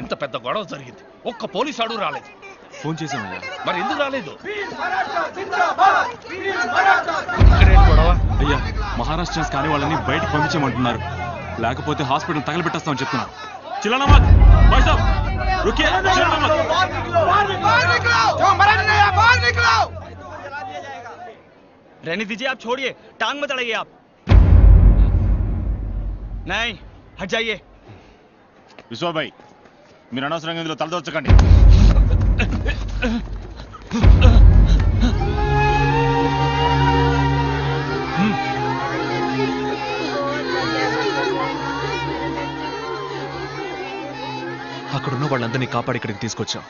ఇంత పెద్ద గొడవ జరిగింది, ఒక్క పోలీసు ఆడు రాలేదు. ఫోన్ చేసామయ్యా. మరి ఎందుకు రాలేదు? ఇక్కడేంటి గొడవ? అయ్యా మహారాష్ట్రన్స్ కానీ వాళ్ళని బయటకు పంపించమంటున్నారు, లేకపోతే హాస్పిటల్ తగలబెట్టేస్తామని చెప్తున్నారు. చిల్లనా మత్ భాయ్ సాబ్ रुकिए, चिल्लाना मत। रहने दीजिए, आप छोड़िए, टांग मत अड़ाइए आप। नहीं, हट जाइए। विश्वा भाई మీరు అనవసరంగా ఇందులో తలదొచ్చకండి. అక్కడున్న వాళ్ళందరినీ కాపాడి ఇక్కడికి తీసుకొచ్చాం.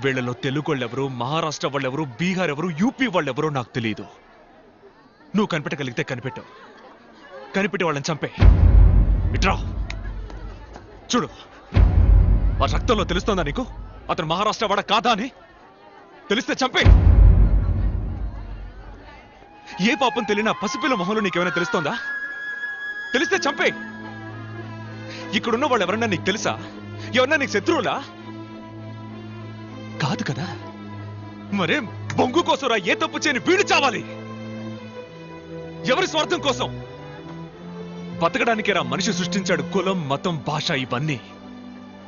వీళ్ళలో తెలుగు వాళ్ళెవరు, మహారాష్ట్ర వాళ్ళెవరు, బీహార్ ఎవరు, యూపీ వాళ్ళెవరో నాకు తెలియదు. నువ్వు కనిపెట్టగలిగితే కనిపెట్టావు, కనిపెట్టి వాళ్ళని చంపే. ఇట్రా చూడు, ఆ రక్తంలో తెలుస్తోందా నీకు అతను మహారాష్ట్ర వాడ కాదా అని? తెలిస్తే చంపే. ఏ పాపం తెలియనా పసిపిల్ల మొహంలో నీకేమైనా తెలుస్తోందా? తెలిస్తే చంపే. ఇక్కడున్న వాళ్ళు ఎవరన్నా నీకు తెలుసా? ఎవరన్నా నీకు శత్రువులా? కాదు కదా. మరే బొంగు కోసరా ఏ తప్పు చేయని వీడు చావాలి? ఎవరి స్వార్థం కోసం? బతకడానికేరా మనిషి సృష్టించాడు కులం, మతం, భాష ఇవన్నీ.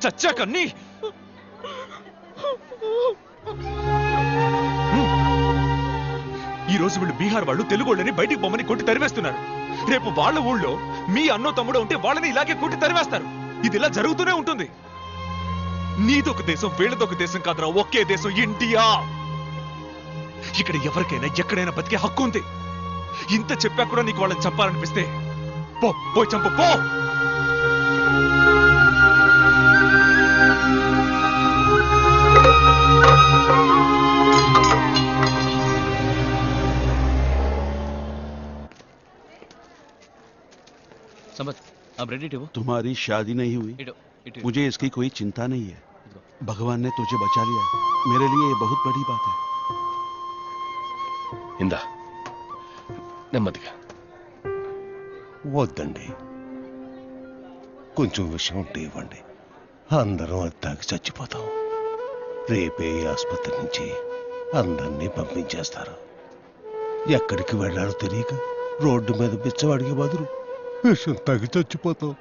చచ్చాకన్నీ ఈ రోజు వీళ్ళు బీహార్ వాళ్ళు తెలుగు వాళ్ళని బయటికి బొమ్మని కొట్టి తరివేస్తున్నారు. రేపు వాళ్ళ ఊళ్ళో మీ అన్నో తమ్ముడు ఉంటే వాళ్ళని ఇలాగే కొట్టి తరివేస్తారు. ఇది ఇలా జరుగుతూనే ఉంటుంది. నీదొక దేశం, వీళ్ళదొక దేశం కాదురా, ఒకే దేశం ఇండియా. ఇక్కడ ఎవరికైనా ఎక్కడైనా బతికే హక్కు ఉంది. ఇంత చెప్పా కూడా నీకు వాళ్ళని చంపాలనిపిస్తే పో, పోయి చంపు పో. समझ, अब रेडी हो? तुम्हारी शादी नहीं हुई, मुझे इसकी कोई चिंता नहीं है. भगवान ने तुझे बचा लिया, मेरे लिए ये बहुत बड़ी बात है. ఇందా నెమ్మదిగా. వద్దండి, కొంచెం విషయం ఉంటే ఇవ్వండి. అందరం అది తాగి చచ్చిపోతాం. రేపే ఈ ఆసుపత్రి నుంచి అందరినీ పంపించేస్తారు. ఎక్కడికి వెళ్ళాలో తెలియక రోడ్డు మీద బిచ్చవాడికి బదులు విషం తాగి చచ్చిపోతాం.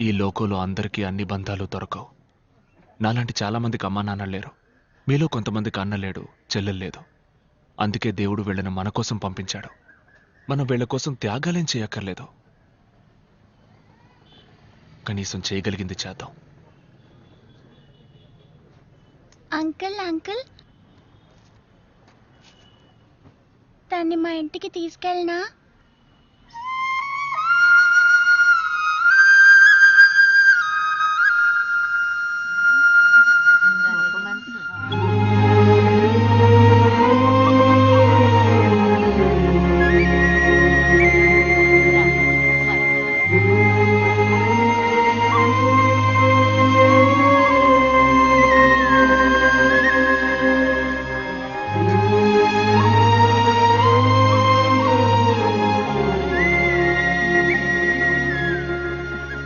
ఈ లోకంలో అందరికీ అన్ని బంధాలు దొరకవు. నాలాంటి చాలా మందికి అమ్మా నాన్న లేరు. మీలో కొంతమందికి అన్న లేడు, చెల్లెల్లేదు. అందుకే దేవుడు వీళ్ళని మన కోసం పంపించాడు. మనం వీళ్ళ కోసం త్యాగాలేం చేయక్కర్లేదు. కనీసం చేయగలిగింది చేద్దాం. అంకుల్ అంకుల్, తన్ని మా ఇంటికి తీసుకెళ్ళనా?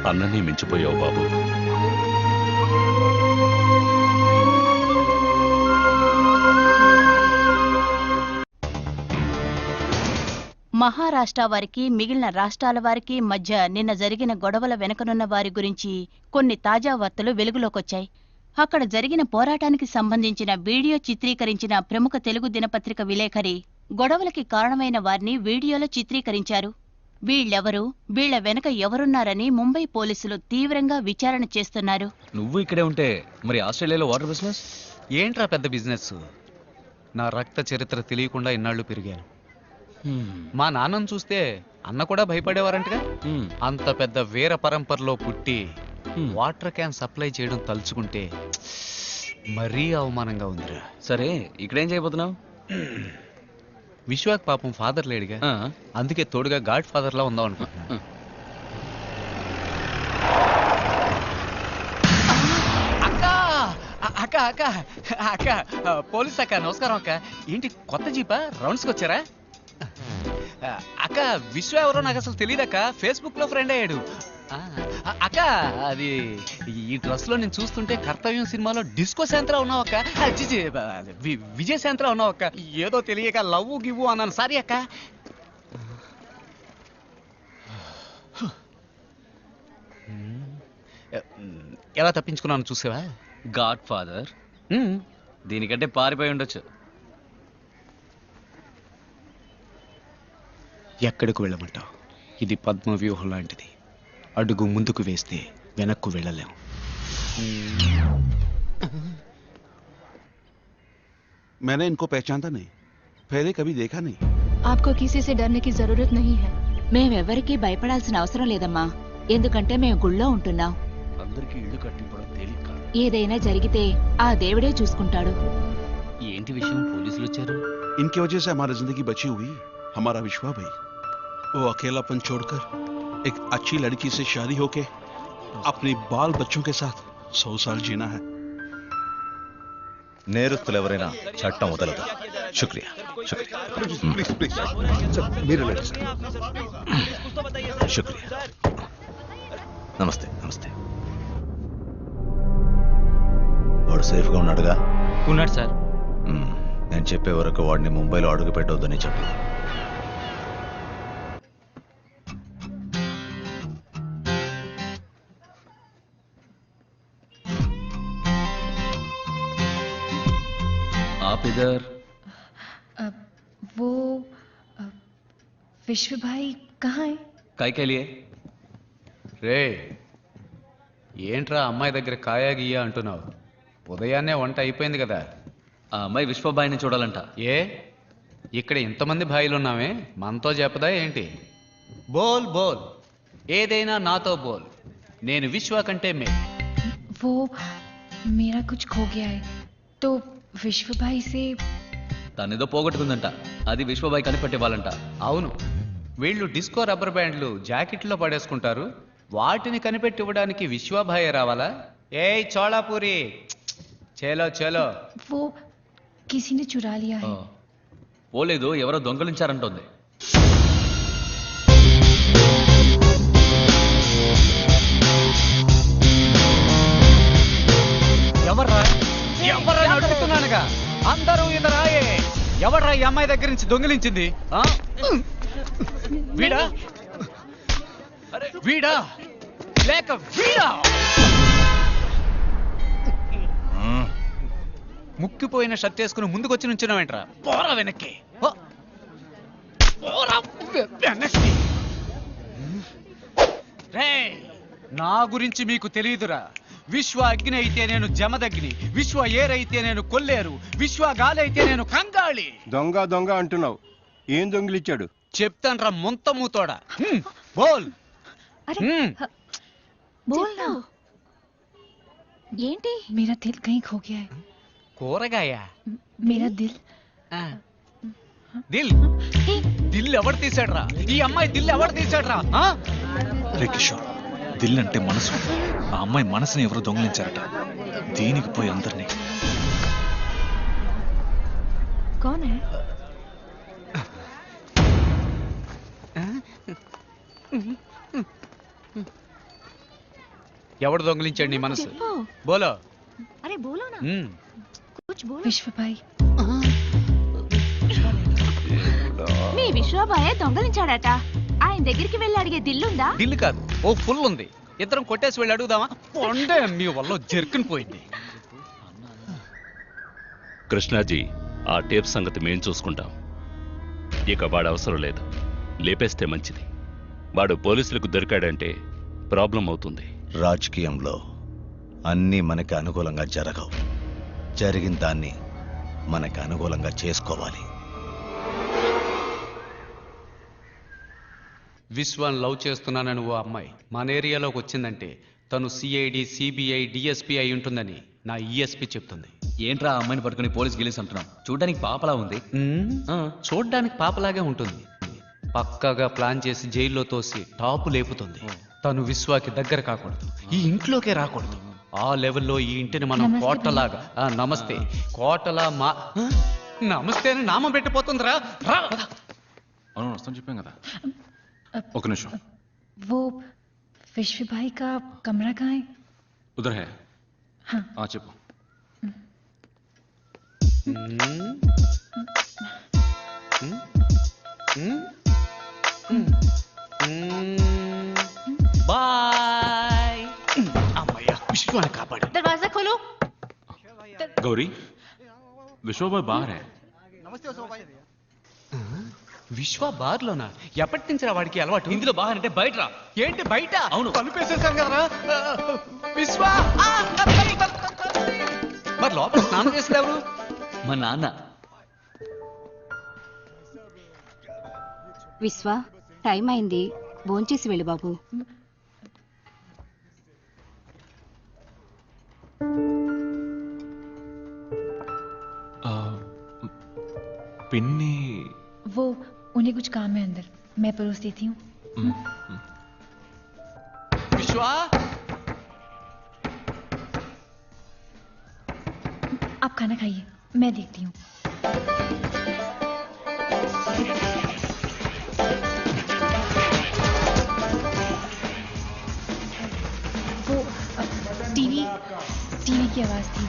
అన్నని మించిపోయావు బాబు. మహారాష్ట్ర వారికి మిగిలిన రాష్ట్రాల వారికి మధ్య నిన్న జరిగిన గొడవల వెనుకనున్న వారి గురించి కొన్ని తాజా వార్తలు వెలుగులోకొచ్చాయి. అక్కడ జరిగిన పోరాటానికి సంబంధించిన వీడియో చిత్రీకరించిన ప్రముఖ తెలుగు దినపత్రిక విలేఖరి గొడవలకి కారణమైన వారిని వీడియోలో చిత్రీకరించారు. వీళ్ళెవరు, వీళ్ల వెనక ఎవరున్నారని ముంబై పోలీసులు తీవ్రంగా విచారణ చేస్తున్నారు. నువ్వు ఇక్కడే ఉంటే మరి ఆస్ట్రేలియాలో వాటర్ బిజినెస్ ఏంట్రా? పెద్ద బిజినెస్. నా రక్త చరిత్ర తెలియకుండా ఇన్నాళ్ళు పెరిగాను. మా నాన్నను చూస్తే అన్న కూడా భయపడేవారంటగా. అంత పెద్ద వీర పరంపరలో పుట్టి వాటర్ క్యాన్ సప్లై చేయడం తలుచుకుంటే మరీ అవమానంగా ఉందిరా. సరే ఇక్కడేం చేయబోతున్నావు? విశ్వాక్ పాపం ఫాదర్ లేడుగా, అందుకే తోడుగా గాడ్ ఫాదర్ లా ఉందాం అనుకుంటున్నా. అక్క అక్క అక్క అక్క పోలీస్ అక్క, నమస్కారం అక్క. ఏంటి కొత్త జీపా? రౌండ్స్కి వచ్చారా? అక్క విశ్వ ఎవరో నాకు అసలు తెలియదక్క, ఫేస్బుక్ లో ఫ్రెండ్ అయ్యాడు. అక్క అది ఈ డ్రెస్ లో నేను చూస్తుంటే కర్తవ్యం సినిమాలో డిస్కో శాంత్రా ఉన్నావు అక్క. విజయ్ శాంత్రా ఉన్నావు అక్క. ఏదో తెలియక లవ్ గివ్వు అన్నాను, సారీ అక్క. ఎలా తప్పించుకున్నాను చూసావా? గాడ్ ఫాదర్ దీనికంటే పారిపోయి ఉండొచ్చు. ఎక్కడికి వెళ్ళమంటావు? ఇది పద్మ వ్యూహం లాంటిది. అడుగు ముందుకు వేస్తే వెనక్కు వెళ్ళలేం. मैंने इनको पहचानता नहीं, पहले कभी देखा नहीं. आपको किसी से डरने की जरूरत नहीं है. మేమెవరికీ భయపడాల్సిన అవసరం లేదమ్మా, ఎందుకంటే మేము గుళ్ళో ఉంటున్నాం. అందరికీ ఇల్లు కట్టింపడం తేలిక కాదు. ఏదైనా జరిగితే ఆ దేవుడే చూసుకుంటాడు. ఏంటి విషయం? పోలీసులు వచ్చారు. इनकी वजह से हमारी जिंदगी बची हुई. हमारा विश्वा भाई वो अकेलापन छोड़कर एक अच्छी लड़की से शादी होके अपने बाल बच्चों के साथ 100 साल जीना है. నేరస్తులు ఎవరైనా చట్టం వదలదు. శుక్రియా. प्लीज प्लीज मेरे लड़के శుక్రియా. నమస్తే నమస్తే. వాడు సేఫ్గా ఉన్నాడుగా? ఉన్నాడు సార్. నేను చెప్పే వరకు వాడిని ముంబైలో అడుగు పెట్టవద్దని చెప్పు. आप इधर? वो विश्व भाई कहाँ है? काय के लिए? రే ఏంట్రా అమ్మాయి దగ్గర కాయా గీయా అంటున్నావు? ఉదయాన్నే వంట అయిపోయింది కదా. ఆ అమ్మాయి విశ్వబాయిని చూడాలంట. ఏ ఇక్కడ ఇంతమంది భాయిలు ఉన్నామే, మనతో చెప్పదా ఏంటి? బోల్ బోల్, ఏదైనా నాతో బోల్. నేను విశ్వ కంటే మే. वो मेरा कुछ खो गया है तो विश्व भाई से. తనేదో పోగొట్టుకుందంట, అది విశ్వబాయి కనిపెట్టేవాళ్ళంట. అవును, వీళ్ళు డిస్కో రబ్బర్ బ్యాండ్లు జాకెట్లో పడేసుకుంటారు. వాటిని కనిపెట్టి ఇవ్వడానికి విశ్వభాయ్ రావాలా? ఏయ్ చోళాపూరి, చేలో చేలో. वो किसी ने चुरा लिया है. పోలేదు, ఎవరో దొంగలించారంటోంది. ఎవర్రా ఎవర్రా అడుగుతున్నానుగా, అందరూ ఇదరాయే. ఎవర్రా ఈ అమ్మాయి దగ్గర నుంచి దొంగిలించింది? వీడా వీడా లేక వీడా? ముక్కిపోయిన షర్ట్ వేసుకుని ముందుకొచ్చి నుంచున్నావేంట్రా? పోరా వెనక్కి, పోరా వెనక్కి. రేయ్, నా గురించి మీకు తెలియదురా. విశ్వ అగ్ని అయితే నేను జమదగ్ని, విశ్వ ఏరైతే నేను కొల్లేరు, విశ్వ గాలి అయితే నేను కంగాళి. దొంగ దొంగ అంటున్నావు, ఏం దొంగిలిచ్చాడు? చెప్తాన్రా ముంతమూతోడా. బోల్. बोलना. ఏంటి? मेरा दिल कहीं खो गया है. కూరగాయ? मेरा दिल. దిల్ దిల్ ఎవరు తీసాడ్రా? ఈ అమ్మాయి దిల్ ఎవరు తీసాడ్రా? రే కిషోర్, దిల్ అంటే మనసు. ఆ అమ్మాయి మనసుని ఎవరు దొంగిలించారట. దీనికి పోయి అందరినీ. कौन है? ఎవడు దొంగిలించాడు నీ మనసు? బోలో. अरे बोलो ना. कुछ बोलो. विश्व भाई. మీ విశ్వబాయే దొంగలించాడట. ఆయన దగ్గరికి వెళ్ళి అడిగే దిల్లుందా? దిల్లు కాదు, ఓ ఫుల్ ఉంది. ఇద్దరం కొట్టేసి వెళ్ళి అడుగుదామా? పొండే మీ వల్ల జర్కుని పోయింది. కృష్ణాజీ, ఆ టేప్ సంగతి మేం చూసుకుంటాం. ఇక వాడు అవసరం లేదు, లేపేస్తే మంచిది. వాడు పోలీసులకు దొరికాడంటే ప్రాబ్లం అవుతుంది. రాజకీయంలో అన్నీ మనకి అనుకూలంగా జరగవు. జరిగిన దాన్ని మనకి అనుకూలంగా చేసుకోవాలి. విశ్వాన్ని లవ్ చేస్తున్నానని ఓ అమ్మాయి మన ఏరియాలోకి వచ్చిందంటే తను సిఐడి సిబిఐ డిఎస్పి అయి ఉంటుందని నా ఈఎస్పి చెప్తుంది. ఏంట్రా ఆ అమ్మాయిని పట్టుకుని పోలీస్ గిలీస్ అంటున్నాం? చూడడానికి పాపలా ఉంది. చూడ్డానికి పాపలాగే ఉంటుంది. పక్కాగా ప్లాన్ చేసి జైల్లో తోసి టాపు లేపుతుంది. తను విశ్వాకి దగ్గర కాకూడదు, ఈ ఇంట్లోకే రాకూడదు. ఆ లెవెల్లో ఈ ఇంటిని మనం కోటలాగా నమస్తే కోటలా మా నమస్తే అని నామం పెట్టిపోతుందిరా. అవును వస్తాను చెప్పాం కదా. ఒక నిమిషం. वो विश्व भाई का कमरा कहाँ है? उधर है. हाँ. చెప్పు. బాయ్. అమ్మయ్య, విశ్వాన్ని కాపాడు. दरवाजा खोलो. गौरी, विश्वा भाई बाहर है. విశ్వ బార్లోనా? ఎప్పటి నుంచి రా వాడికి అలవాటు? ఇందులో బాగా అంటే బయట రా. ఏంటి బయట? అవును. కలుపేసేసాం కదరా. విశ్వ మరి లోపల స్నానం చేసింది ఎవరు? మా నాన్న. విశ్వ, టైం అయింది, భోంచేసి వెళ్ళి బాబు. पिन्नी वो उन्हें कुछ काम है अंदर, मैं परोस देती हूँ. విశ్వ आप खाना खाइए, मैं देखती हूँ. वो टीवी की आवाज थी.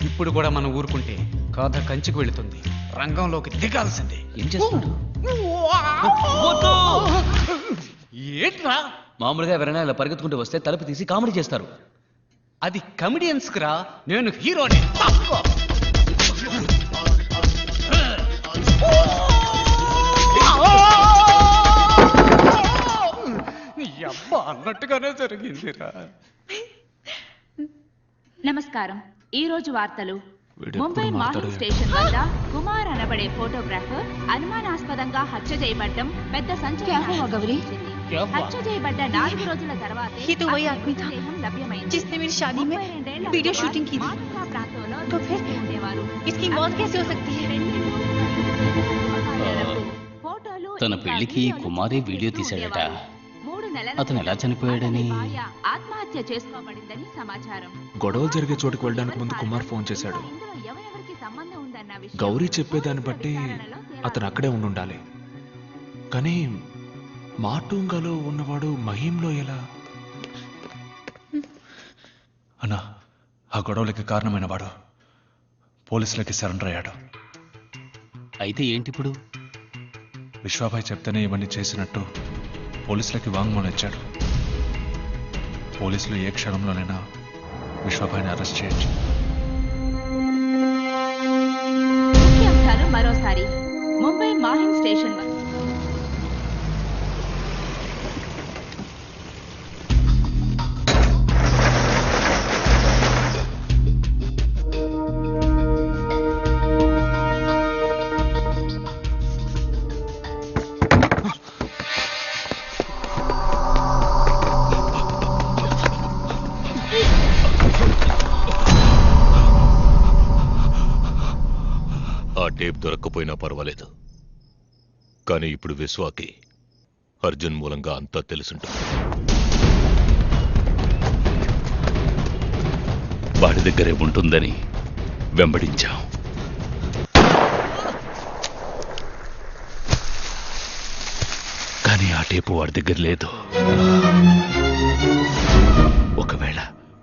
ఇప్పుడు కూడా మనం ఊరుకుంటే కథ కంచికి వెళుతుంది. రంగంలోకి దిగాల్సిందే. ఏం చేస్తున్నాడు? ఏంట్రా? మామూలుగా ఎవరైనా ఇలా పరిగెత్తుకుంటూ వస్తే తలుపు తీసి కామెడీ చేస్తారు. అది కమెడియన్స్ రా, నేను హీరోని. అబ్బా అన్నట్టుగానే జరిగిందిరా. నమస్కారం. ఈ రోజు వార్తలు. ముంబై మాహిం స్టేషన్ వద్ద కుమార్ అనబడే ఫోటోగ్రాఫర్ అనుమానాస్పదంగా హత్య చేయబడ్డం పెద్ద సంచలనం. హత్య చేయబడ్డ 4 రోజుల తర్వాత जिसने मेरी शादी में वीडियो शूटिंग की थी. तो फिर इसकी मौत कैसे हो सकती है? తన పెళ్లికి కుమారే వీడియో తీశాడట. అతను ఎలా చనిపోయాడని. ఆత్మహత్య చేసుకోబడిందని సమాచారం. గొడవలు జరిగే చోటుకు వెళ్ళడానికి ముందు కుమార్ ఫోన్ చేశాడు. గౌరీ చెప్పేదాన్ని బట్టి అతను అక్కడే ఉండాలి. కానీ మాటూంగాలో ఉన్నవాడు మహీంలో ఎలా? అన్నా, ఆ గొడవలకి కారణమైన వాడు పోలీసులకి సరెండర్ అయ్యాడు. అయితే ఏంటిప్పుడు? విశ్వాభాయ్ చెప్తేనే ఇవన్నీ చేసినట్టు పోలీసులకి వాంగ్మూలం ఇచ్చాడు. పోలీసులు ఏ క్షణంలోనైనా విశ్వాభాయ్ని అరెస్ట్ చేయొచ్చు. ముఖ్యాంశాలు మరోసారి. ముంబై మాహిం స్టేషన్ వద్ద టేప్ దొరక్కపోయినా పర్వాలేదు, కానీ ఇప్పుడు విశ్వాకి అర్జున్ మూలంగా అంతా తెలుసుంటుంది. వాడి దగ్గరే ఉంటుందని వెంబడించాం. కానీ ఆ టేపు వాడి దగ్గర లేదు. ఒకవేళ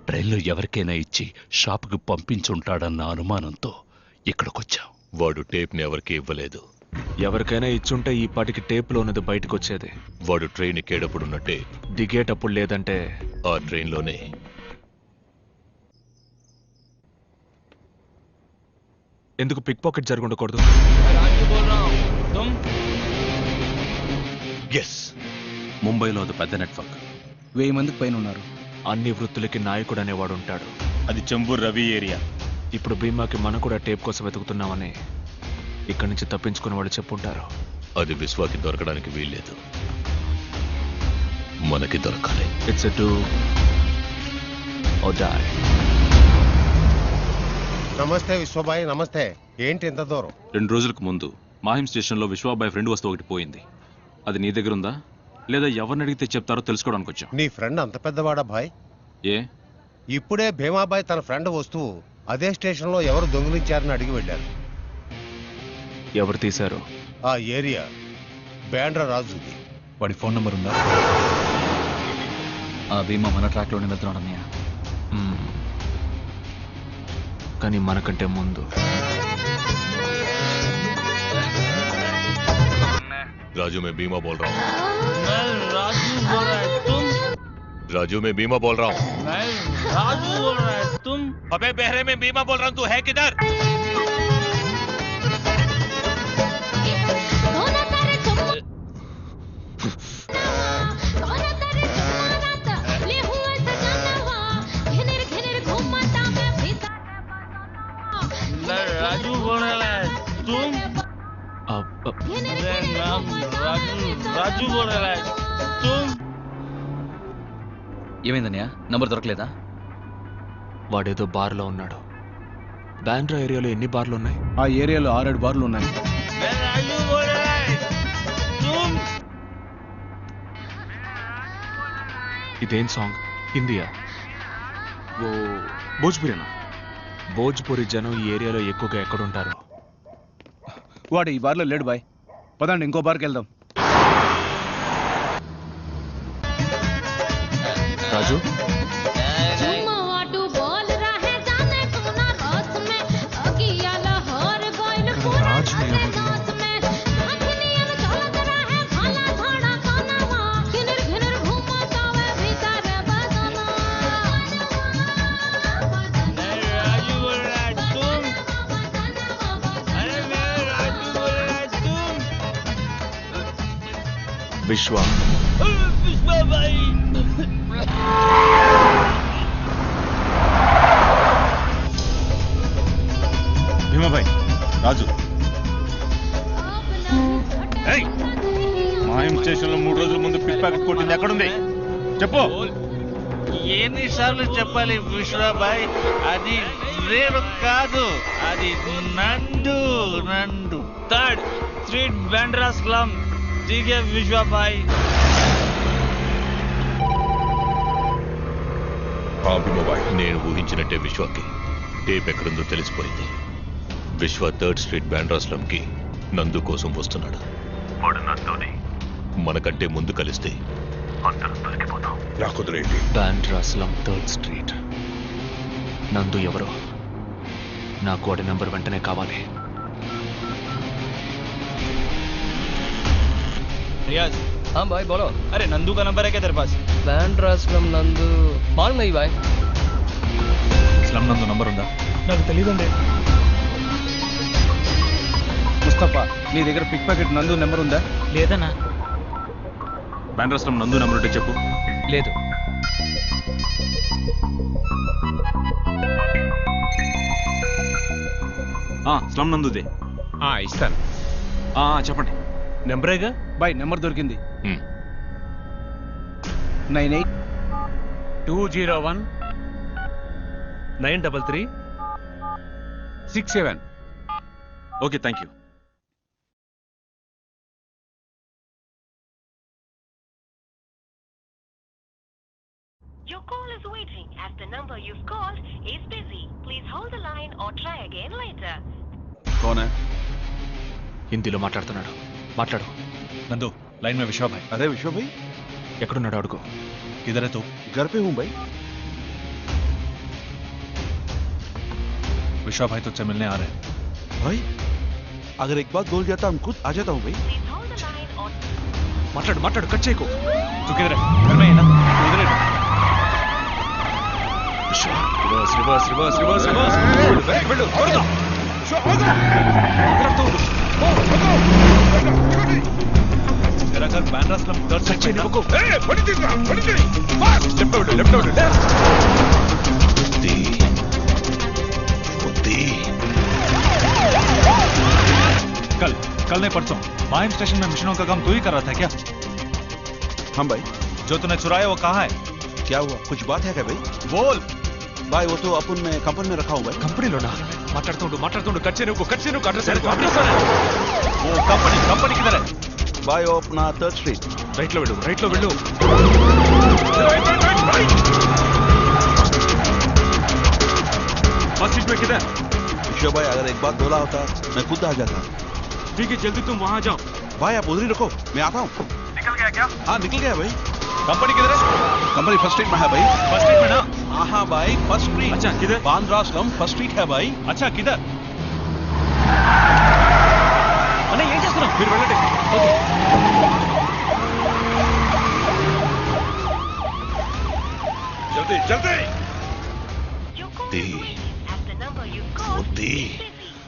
ట్రైన్లో ఎవరికైనా ఇచ్చి షాపుకి పంపించుంటాడన్న అనుమానంతో ఇక్కడికొచ్చాం. వాడు టేప్ని ఎవరికి ఇవ్వలేదు. ఎవరికైనా ఇచ్చుంటే ఈ పాటికి టేప్లో ఉన్నది బయటకు వచ్చేది. వాడు ట్రైన్ ఎక్కేటప్పుడున్నట్టే దిగేటప్పుడు లేదంటే ఆ ట్రైన్లోనే. ఎందుకు పిక్ పాకెట్ జరిగి ఉండకూడదు? ఎస్, ముంబైలో అది పెద్ద నెట్వర్క్. 1000 మందికి పైన ఉన్నారు. అన్ని వృత్తులకి నాయకుడు అనేవాడు ఉంటాడు. అది చెంబూర్ రవి ఏరియా. ఇప్పుడు భీమాకి మనం కూడా టేప్ కోసం వెతుకుతున్నామని ఇక్కడి నుంచి తప్పించుకుని వాళ్ళు చెప్పుంటారు. అది విశ్వాకి దొరకడానికి వీల్లేదు. మనకి దొరకాలి. It's a do or die. నమస్తే విశ్వబాయ్. నమస్తే. ఏంటి ఎంత దూరం? 2 రోజులకు ముందు మాహిం స్టేషన్లో విశ్వాబాయ్ ఫ్రెండ్ వస్తువు ఒకటి పోయింది. అది నీ దగ్గర ఉందా లేదా ఎవరిని అడిగితే చెప్తారో తెలుసుకోవడానికి వచ్చాం. నీ ఫ్రెండ్ అంత పెద్దవాడా బాయ్? ఏ ఇప్పుడే భీమాబాయ్ తన ఫ్రెండ్ వస్తువు అదే స్టేషన్లో ఎవరు దొంగిలించారని అడిగి వెళ్ళారు. ఎవరు తీశారు? ఆ ఏరియా బ్యాండ్రా రాజుది. వాడి ఫోన్ నంబర్ ఉందా? ఆ భీమా మన ట్రాక్లోనే వెళ్తున్నాడు అన్నయ్య. కానీ మనకంటే ముందు राजू मैं बीमा बोल रहा हूँ. राजू बोल रहा है तुम? राजू मैं बीमा बोल रहा हूँ. राजू बोल रहा है तुम? अबे बहरे में बीमा बोल रहा हूँ. तू है किधर? राजू बोल रहा है तुम? రాజు ఏమైందన్నయ్య? నంబర్ దొరకలేదా? వాడేదో బార్లో ఉన్నాడు. బ్యాండ్రా ఏరియాలో ఎన్ని బార్లు ఉన్నాయి? ఆ ఏరియాలో 6-7 బార్లు ఉన్నాయి. ఇదేం సాంగ్? హిందీయా? ఓ భోజ్పురినా? భోజ్పురి జనం ఈ ఏరియాలో ఎక్కువగా ఎక్కడుంటారు? వాడు ఈ బార్లో లేడు బాయ్. పదండి ఇంకో బార్కి వెళ్దాం. రాజు విశ్వ భీమాబాయ్, రాజు మాయం స్టేషన్ లో 3 రోజుల ముందు పిక్ ప్యాకెట్ కొట్టింది ఎక్కడుంది చెప్పు. ఎన్నిసార్లు చెప్పాలి విశ్వబాయ్? అది రేపు కాదు, అది నందు. 3rd Street Bandra slum. ఠీకే విశ్వబాయ్. Bhimabai, నేను ఊహించినట్టే విశ్వకి టేప్ ఎక్కడుందో తెలిసిపోయింది. విశ్వ 3rd Street బ్యాండ్రా స్లమ్ కి నందు కోసం వస్తున్నాడు. వాడు నందుని మనకంటే ముందు కలిస్తే అందరం దొరికిపోతాం. రాకుదురేంటి? Bandra slum 3rd Street. నందు ఎవరో? నాకు వాడి నంబర్ వెంటనే కావాలి. रियाज, हाँ भाई बोलो. अरे नंदू का नंबर है क्या तेरे पास? बैंड्रा स्लम नंदू मालूम नहीं भाई. స్లమ్ నందు నంబర్ ఉందా? నాకు తెలియదండి. ముస్తఫా, నీ దగ్గర పిక్ ప్యాకెట్ నందు నెంబర్ ఉందా? లేదన్నా. బ్యాండ్రా స్లమ్ నందు నంబర్ ఉంటే చెప్పు. లేదు. స్లమ్ నందుదే. ఇస్తాను. చెప్పండి. నెంబరేగా బాయ్? నెంబర్ దొరికింది. 98-201-933-67. Okay, thank you. Your call is waiting as the number you've called is busy. Please hold the line or try again later. कौन है? హిందీలో మాట్లాడుతున్నాడు. మాట్లాడు. నందు, లైన్ మే విశ్వ భాయ్. अरे विश्व भाई, ఎక్కడున్నాడు అడుగు. किधर है तू? घर पे हूँ भाई. विश्वा भाई तुझसे मिलने आ रहे हैं. भाई, अगर एक बात बोल जाता हम खुद आ जाता हूँ भाई. మాట్లాడు మాట్లాడు, కట్ చేయకు. तू किधर है? घर में ही ना? तू इधर है. विश्वा, reverse reverse reverse reverse reverse. వెళ్ళు త్వరగా. విశ్వ ఆగు. మాట్లాడుతూ ఉండు. तेरा घर बैंड्रा स्लम 3rd Street में है. ए, बड़ी तेज रहा, बड़ी तेज. Fast. Left out, left out, left. कल नहीं परसों माहिम स्टेशन में मिशनों का काम तू ही कर रहा था क्या? हाँ भाई, जो तूने चुराया वो कहाँ है? क्या हुआ? कुछ बात है क्या भाई? बोल भाई वो तो अपन में कंपनी में रखा हूँ भाई. కంపెనీలోనా? మాట్లాడుతుండు కచ్చే నువ్వు అడ్రస్ वो कंपनी किधर है? भाई वो अपना 3rd स्ट्रीट. రైట్ లో వెళ్ళు फर्स्ट सीट में किधर? विश्व भाई अगर एक बात बोला होता मैं खुद आ जाता. ठीक है जल्दी तुम वहां जाओ. भाई आप उधर ही रुको, मैं आता हूँ. निकल गया क्या? हाँ निकल गया भाई. कंपनी किधर है? कंपनी फर्स्ट स्ट्रीट में है भाई. फर्स्ट स्ट्रीट में ना? हाँ भाई फर्स्ट स्ट्रीट. अच्छा किधर? बांद्रा स्लम फर्स्ट स्ट्रीट है भाई. अच्छा किधर? అన్న ఏం చేస్తున్నావు? మీరు వెళ్ళండి. ఓకే जल्दी दी दी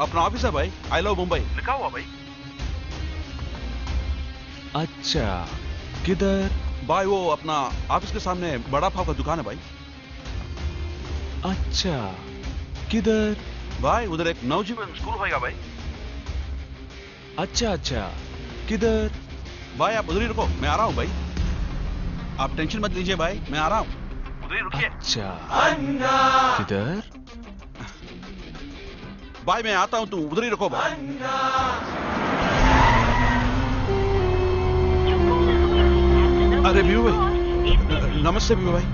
अपना ऑफिस है भाई. आई लव मुंबई लिखा हुआ भाई. अच्छा किधर? भाई वो अपना ऑफिस के सामने बड़ा पाव का दुकान है भाई. अच्छा किधर? भाई उधर एक नवजीवन स्कूल होगा भाई. अच्छा किधर? भाई आप उधर ही रुको, मैं आ रहा हूँ भाई. आप टेंशन मत लीजिए भाई, मैं आ रहा हूँ. उधर ही रुकिए. अच्छा किधर? भाई मैं आता हूँ, तुम उधर ही रुको भाई. अरे बीबू भाई, नमस्ते बीबू भाई.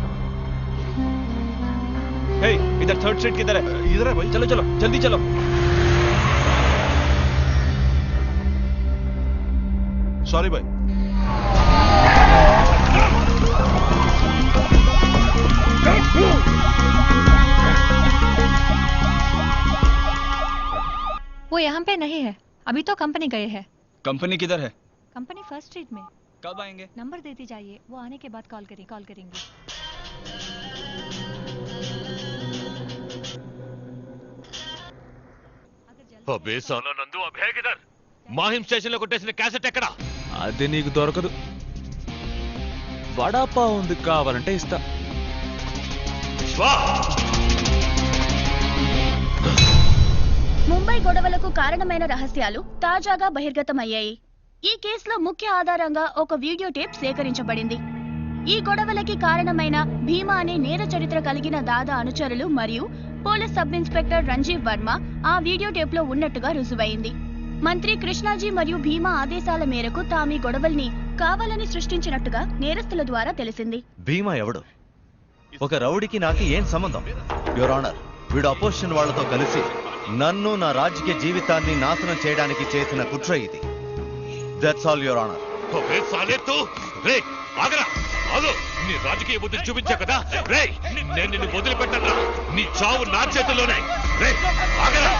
हे इधर 3rd स्ट्रीट किधर है? इधर है भाई. चलो जल्दी चलो. सॉरी भाई. वो यहाँ पे नहीं है, अभी तो कंपनी गए हैं. कंपनी किधर है? कंपनी 1st स्ट्रीट में. कब आएंगे? नंबर देती जाइए, वो आने के बाद कॉल करेंगे. अबे साला नंदू अब है किधर? మాహిం స్టేషన్ లో కొట్టేసిన క్యాసెట్ ఎక్కడ? అది నీకు దొరకదు. వడాపా ఉంది, కావాలంటే ఇస్తా. ముంబై గొడవలకు కారణమైన రహస్యాలు తాజాగా బహిర్గతమయ్యాయి. ఈ కేసులో ముఖ్య ఆధారంగా ఒక వీడియో టేప్ సేకరించబడింది. ఈ గొడవలకి కారణమైన భీమా అనే నేర చరిత్ర కలిగిన దాదా అనుచరులు మరియు police sub inspector Ranjeev Varma ఆ వీడియో టేప్ లో ఉన్నట్టుగా రుజువైంది. మంత్రి కృష్ణాజీ మరియు భీమా ఆదేశాల మేరకు తామీ గొడవల్ని కావాలని సృష్టించినట్టుగా నేరస్తుల ద్వారా తెలిసింది. భీమా ఎవడు? ఒక రౌడీకి నాకు ఏం సంబంధం? యువర్ ఆనర్, వీడు అపోజిషన్ వాళ్లతో కలిసి నన్ను నా రాజకీయ జీవితాన్ని నాశనం చేయడానికి చేసిన కుట్ర ఇది. That's all your honour. నీ రాజకీయ బుద్ధి చూపించా కదా రే, నేను నిన్ను వదిలిపెట్టను. నీ చావు నా చేతుల్లోనే. రే ఆగరా.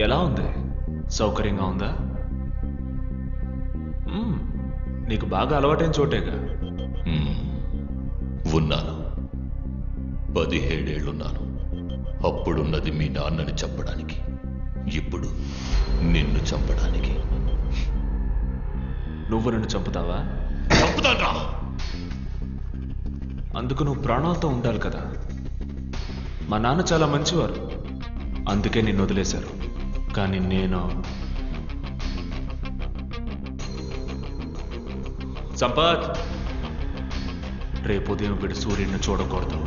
ఎలా ఉంది? సౌకర్యంగా ఉందా? నీకు బాగా అలవాటైన చోటేగా. ఉన్నాను. 17 ఏళ్లున్నాను. అప్పుడున్నది మీ నాన్నని చంపడానికి, ఇప్పుడు నిన్ను చంపడానికి. నువ్వు నన్ను చంపుతావా? చంపుతాను. అందుకు నువ్వు ప్రాణాలతో ఉండాలి కదా. మా నాన్న చాలా మంచివారు, అందుకే నిన్ను వదిలేశారు. కానీ నేను సంపత్, రేపు ఉదయం వీడు సూర్యుడిని చూడకూడదు.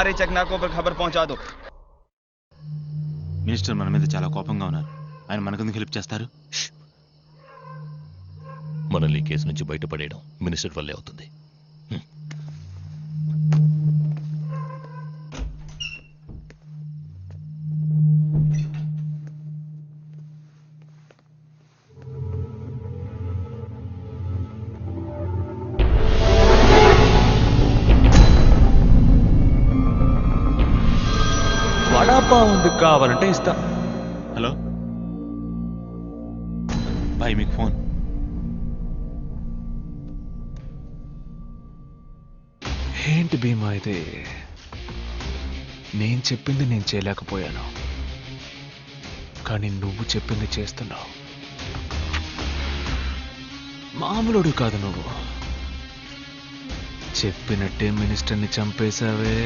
सारे चेकनाकों पर खबर पहुंचा दो। మినిస్టర్ మన మీద చాలా కోపంగా ఉన్నారు. ఆయన మనకెందుకు హెల్ప్ చేస్తారు? మనల్ని కేసు నుంచి బయటపడేయడం మినిస్టర్ వల్లే అవుతుంది. వడాపావ్ ఉంది, కావాలంటే ఇస్తా. హలో భాయ్, మీకు ఫోన్. ఏంటి భీమా ఇది? నేను చెప్పింది నేను చేయలేకపోయాను, కానీ నువ్వు చెప్పింది చేస్తున్నావు. మామూలుడు కాదు నువ్వు. చెప్పినట్టే మినిస్టర్ని చంపేశావే.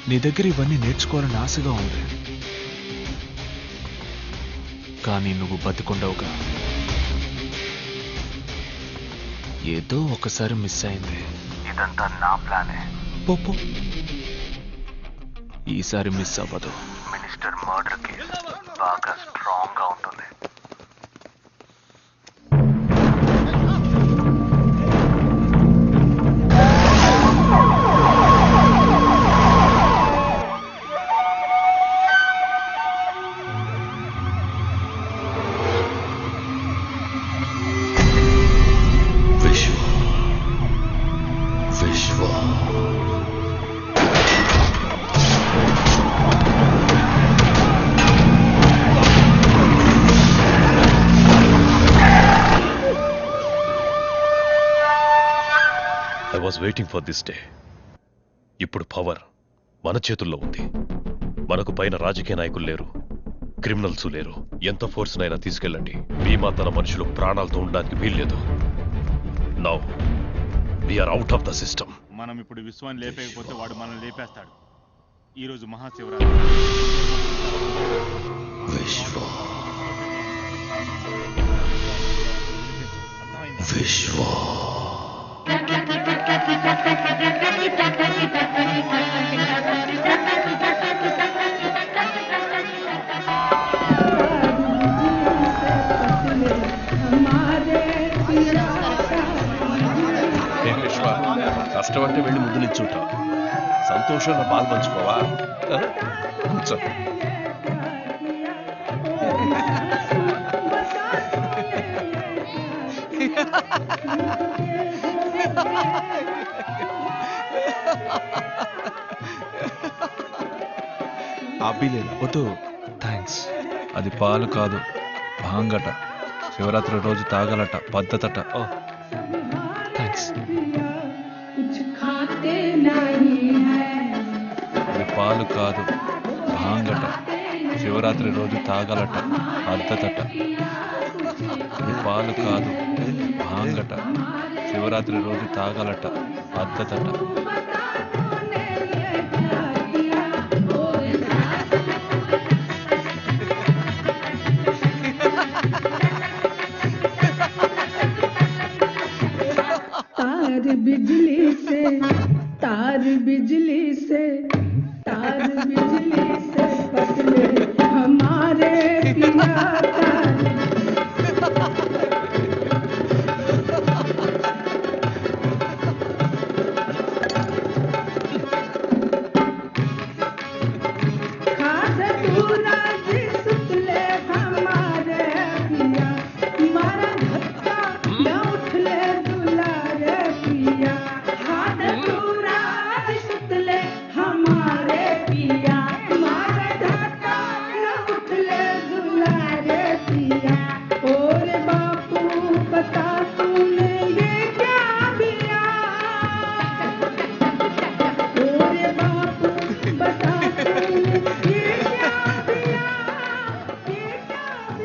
నీ దగ్గర ఇవన్నీ నేర్చుకోవాలని ఆశగా ఉంది, కానీ నువ్వు బతికుండవుగా. ఏదో ఒకసారి మిస్ అయింది. ఇదంతా నా ప్లానే. పో, ఈసారి మిస్ అవ్వదు. మినిస్టర్ మర్డర్ కేసు బాగా స్ట్రాంగ్ గా ఉంటుంది. Waiting for this day. ఇప్పుడు పవర్ మన చేతుల్లో ఉంది. మనకు పైన రాజకీయ నాయకులు లేరు, క్రిమినల్స్ లేరు. ఎంత ఫోర్స్ నైనా తీసుకెళ్ళండి, భీమా తన మనుషులు ప్రాణాలతో ఉండడానికి వీల్లేదు. Now we're out of the system. మనం ఇప్పుడు విశ్వాన్ని లేపేయకపోతే వాడు మనల్ని లేపేస్తాడు. ఈరోజు మహాశివరాత్రి. విశ్వ కష్టపడితే వెళ్ళి ముందు నిల్చుంటావు. సంతోషంగా పాలు పంచుకోవా? కూర్చో. అబ్బిలేదు, వద్దు. థ్యాంక్స్. అది పాలు కాదు, భాంగట. శివరాత్రి రోజు తాగలట, పద్ధతట. ఓ థ్యాంక్స్. అది పాలు కాదు, భాంగట. శివరాత్రి రోజు తాగలట, పద్ధతట. అది పాలు కాదు, భాంగట. శివరాత్రి రోజు తాగలట, పద్ధతట. तार बिजली से पतले हमारे पिया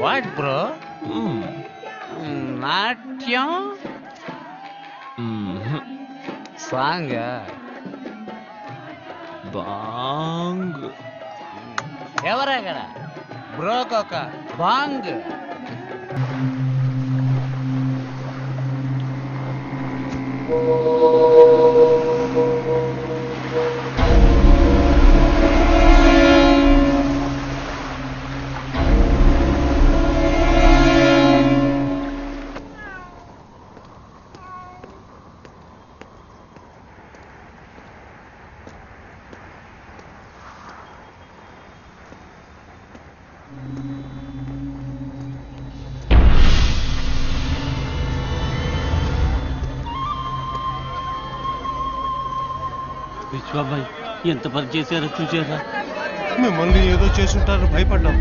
What, bro? నాట్యం సాంగ్ బాంగ్ ఎవరక్కడ బ్రోకొక బాంగ్ విశ్వాబాయ్ ఎంత పని చేశారో చూసారా? మిమ్మల్ని ఏదో చేసుంటారు, భయపడ్డాం.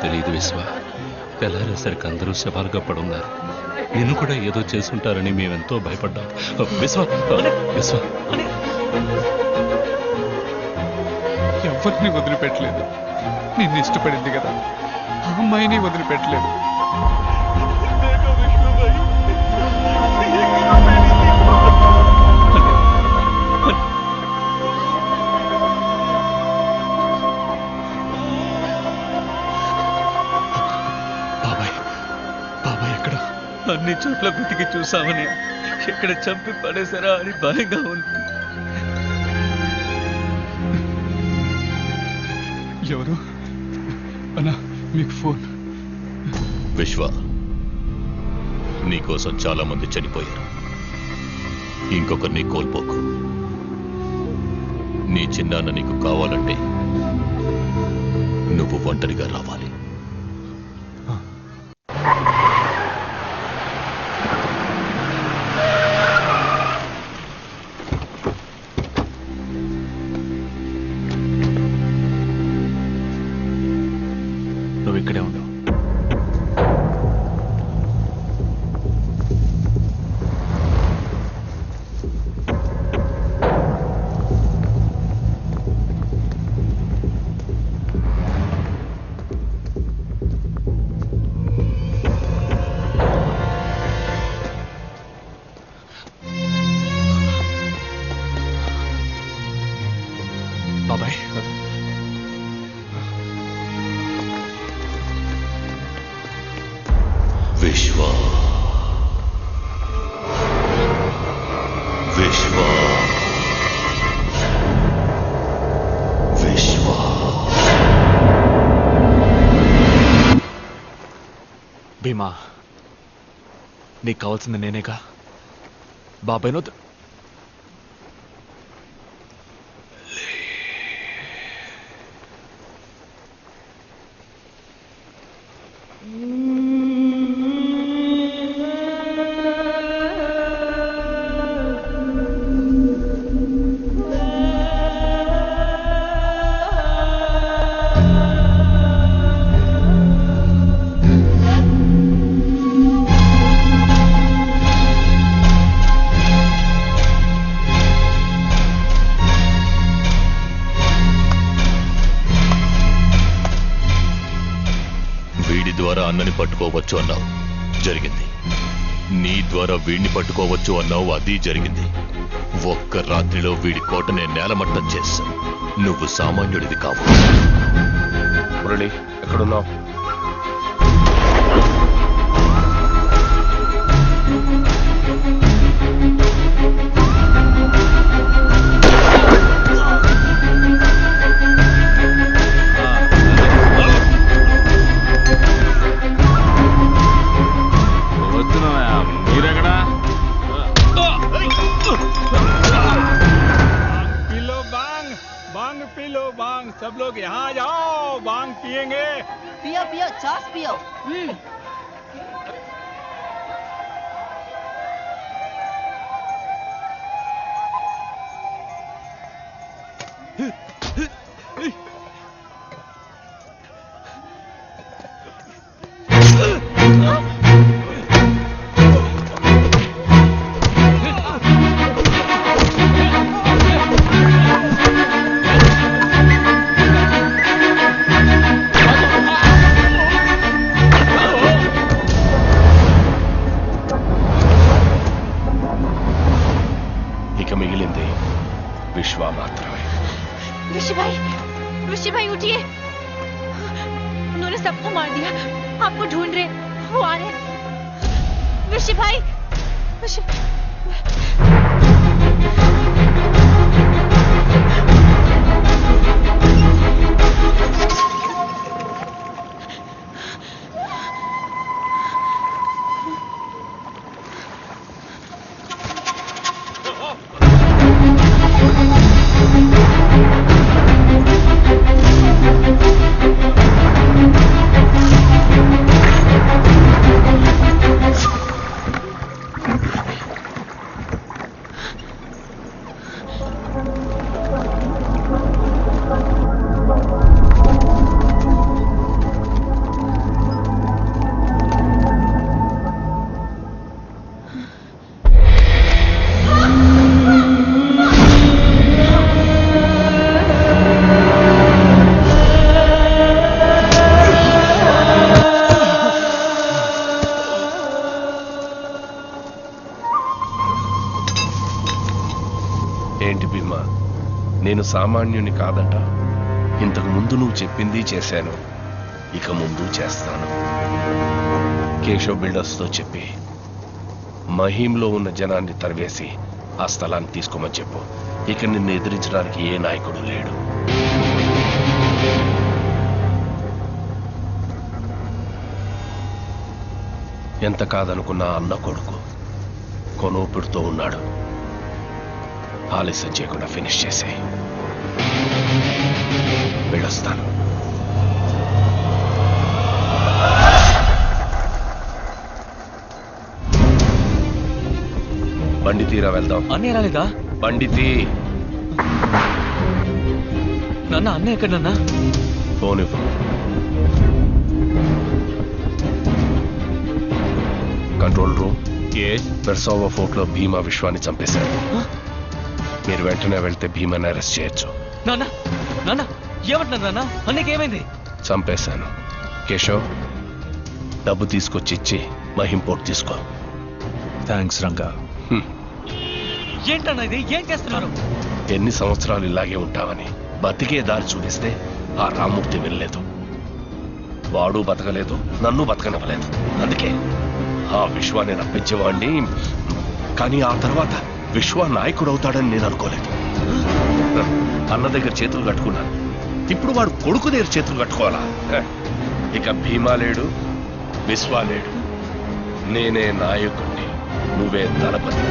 తెలియదు విశ్వ. తెల్లారేసరికి అందరూ శవాలుగా పడున్నారు. నిన్ను కూడా ఏదో చేసుంటారని మేమెంతో భయపడ్డాం. విశ్వ విశ్వ ఎవరిని వదిలిపెట్టలేదు. నిన్ను ఇష్టపడింది కదా, ఆ అమ్మాయిని వదిలిపెట్టలేదు. అన్ని చోట్ల వెతికి చూసామని ఎక్కడ చంపి పడేశారా అని భయంగా ఉంది. ఎవరు అన్నా మీకు ఫోన్? విశ్వ, నీకోసం చాలా మంది చనిపోయారు. ఇంకొకరిని కోల్పోకు. నీ చిన్నాన్న నీకు కావాలంటే నువ్వు ఒంటరిగా రావాలి. నువ్వు ఇక్కడే ఉండు. బాబాయ్, విశ్వ విశ్వ విశ్వ భీమా, నీకు కావాల్సింది నేనేగా. బాబాయ్ను ద్వారా అన్నని పట్టుకోవచ్చు అన్నావు, జరిగింది. నీ ద్వారా వీడిని పట్టుకోవచ్చు అన్నావు, అది జరిగింది. ఒక్క రాత్రిలో వీడి కోటనే నేలమట్టం చేశా. నువ్వు సామాన్యుడివి కావు. మురళి, ఎక్కడున్నావు? सब लोग यहाँ जाओ, बांग पिएंगे। पियो पियो, चास पियो। ఇక మిగిలింది విశ్వ మాత్రమే. विशी भाई उठिए, उन्होंने सबको मार दिया, आपको ढूंढ रहे, वो आ रहे। विशी भाई, ఏంటి భీమా, నేను సామాన్యుని కాదట. ఇంతకు ముందు నువ్వు చెప్పింది చేశాను, ఇక ముందు చేస్తాను. కేశవ్ బిల్డర్స్తో చెప్పి మహీంలో ఉన్న జనాన్ని తరివేసి ఆ స్థలాన్ని తీసుకోమని చెప్పు. ఇక నిన్ను ఎదిరించడానికి ఏ నాయకుడు లేడు. ఎంత కాదనుకున్నా అన్న కొడుకు కొనూపిడుతూ ఉన్నాడు. ఆలస్యం చేయకుండా ఫినిష్ చేసి వెళ్ళొస్తాను. బండి తీరా వెళ్దాం. అన్నయ్య రాలేదా? బండి తీ. నాన్న అన్నయ్య ఎక్కడ నాన్న? Phone control room. పెర్సోవా ఫోర్ట్ లో భీమా విశ్వాన్ని చంపేశారు. మీరు వెంటనే వెళ్తే భీమాని అరెస్ట్ చేయొచ్చు. నాన్న నాన్న ఏమంటున్నారు నాన్న? అన్నయ్యకి ఏమైంది? చంపేశాను. కేశవ్, డబ్బు తీసుకొచ్చి ఇచ్చి మహిం పోర్ట్ తీసుకో. థ్యాంక్స్ రంగా. ఏంటన్నా ఇది? ఏం చేస్తున్నారు? ఎన్ని సంవత్సరాలు ఇలాగే ఉంటామని బతికే దారి చూపిస్తే ఆ రామ్మూర్తి వెళ్ళలేదు. వాడు బతకలేదు, నన్ను బతకనివ్వలేదు. అందుకే ఆ విశ్వాన్ని రప్పించేవాడిని. కానీ ఆ తర్వాత విశ్వ నాయకుడు అవుతాడని నేను అనుకోలేదు. అన్న దగ్గర చేతులు కట్టుకున్నాను, ఇప్పుడు వాడు కొడుకు దగ్గర చేతులు కట్టుకోవాలా? ఇక భీమా లేడు, విశ్వ లేడు. నేనే నాయకుడిని, నువ్వే దళపతి.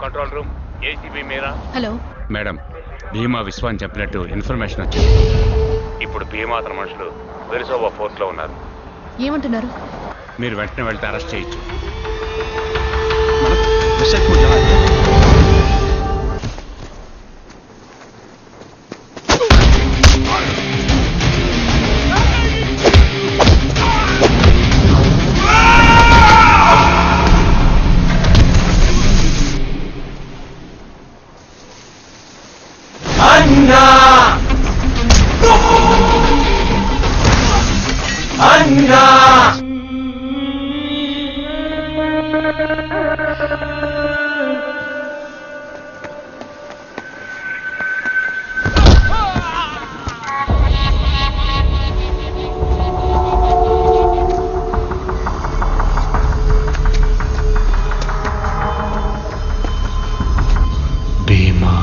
కంట్రోల్ రూమ్, ఏసీబీ మీరా. హలో మేడం, భీమా విశ్వాన్ని చెప్పినట్టు ఇన్ఫర్మేషన్ వచ్చింది. ఇప్పుడు భీమా అతని మనుషులు వెరిసోవా ఫోర్ట్ లో ఉన్నారు. ఏమంటున్నారు? మీరు వెంటనే వెళ్తే అరెస్ట్ చేయొచ్చు. గంగా భీమా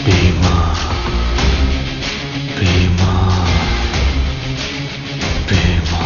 భీమా భీమా భీమా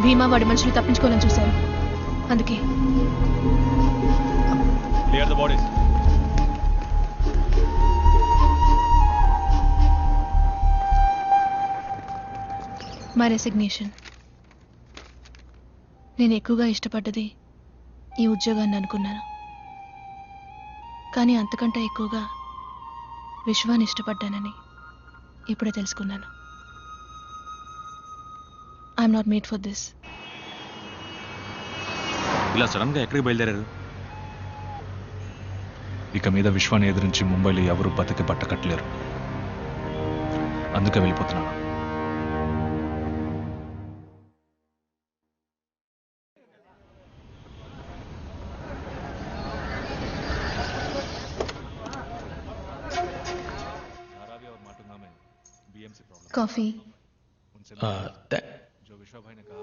భీమా వాడి మనుషులు తప్పించుకోవాలని చూశారు, అందుకే. మా రెసిగ్నేషన్. నేను ఎక్కువగా ఇష్టపడ్డది ఈ ఉద్యోగాన్ని అనుకున్నాను, కానీ అంతకంటే ఎక్కువగా విశ్వాన్ని ఇష్టపడ్డానని ఇప్పుడే తెలుసుకున్నాను. I'm not made for this. ఇలా సడన్ గా ఎక్కడికి బయలుదేరారు? ఇక మీద విశ్వాన్ని ఎదిరించి ముంబైలో ఎవరు బతికి పట్టకట్టలేరు, అందుకే వెళ్ళిపోతున్నాను. కాఫీ. जो विश्वा भाई ने कहा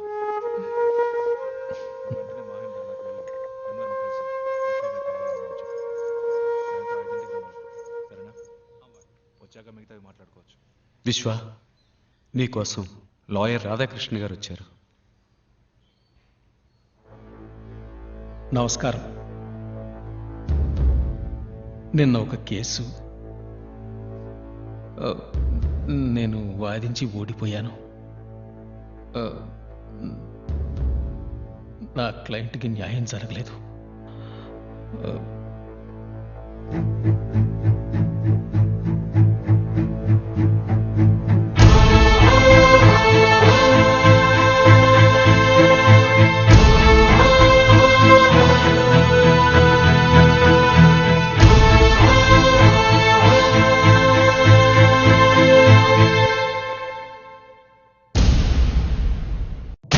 వెంటనే మాహిం దగ్గరికి వెళ్ళి అందరిని కలిసి విశ్వా భాయ్ కావాలని చెప్పి దాంతో ఐడెంటిటీ రమ్మని, సరేనా? వచ్చాక మిగతావి మాట్లాడుకోవచ్చు. విశ్వ, నీకోసం లాయర్ రాధాకృష్ణ గారు వచ్చారు. నమస్కారం. నిన్న ఒక కేసు నేను వాదించి ఓడిపోయాను. నా క్లయింట్కి న్యాయం జరగలేదు.